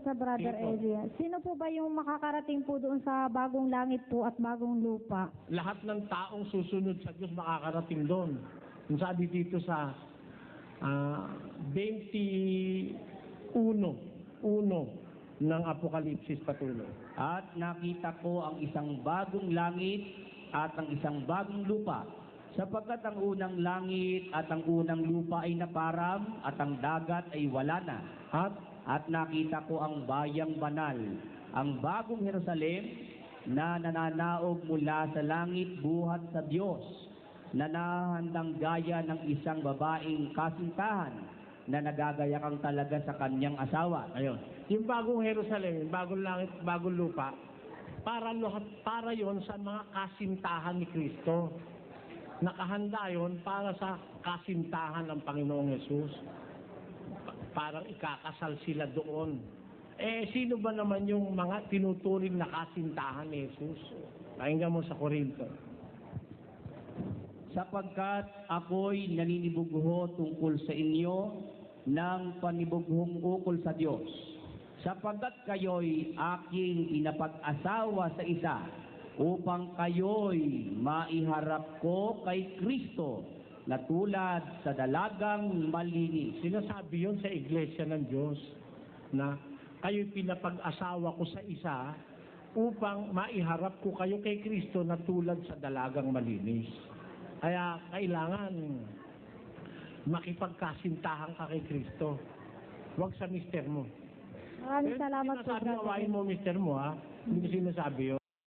sa Brother Sige po. Elia. Sino po ba yung makakarating po doon sa bagong langit po at bagong lupa? Lahat ng taong susunod sa Diyos makakarating doon. Kung sabi dito sa 21:1 ng Apokalipsis patuloy. At nakita ko ang isang bagong langit at ang isang bagong lupa, sapagkat ang unang langit at ang unang lupa ay naparam at ang dagat ay wala na. At nakita ko ang bayang banal, ang bagong Jerusalem na nananaog mula sa langit buhat sa Diyos, na nahandang gaya ng isang babaeng kasintahan na nagagayakang talaga sa kanyang asawa. Ayun. Yung bagong Jerusalem, yung bagong langit, bagong lupa, para yon sa mga kasintahan ni Kristo. Nakahanda yon para sa kasintahan ng Panginoong Yesus. Parang ikakasal sila doon. Sino ba naman yung mga tinuturing na kasintahan ni Jesus? Pakinggan mo sa Korinto. Sapagkat ako'y naninibugho tungkol sa inyo ng panibughong ukol sa Diyos, sapagkat kayo'y aking inapag-asawa sa isa, upang kayo'y maiharap ko kay Kristo na tulad sa dalagang malinis. Sinasabi yun sa iglesia ng Diyos na kayo'y pinapag-asawa ko sa isa upang maiharap ko kayo kay Kristo na tulad sa dalagang malinis. Kaya kailangan makipagkasintahan ka kay Kristo. Huwag sa mister mo. Maraming salamat po, Sinasabi Brother awayin mo mister mo, ha? Hindi ko sinasabi yun.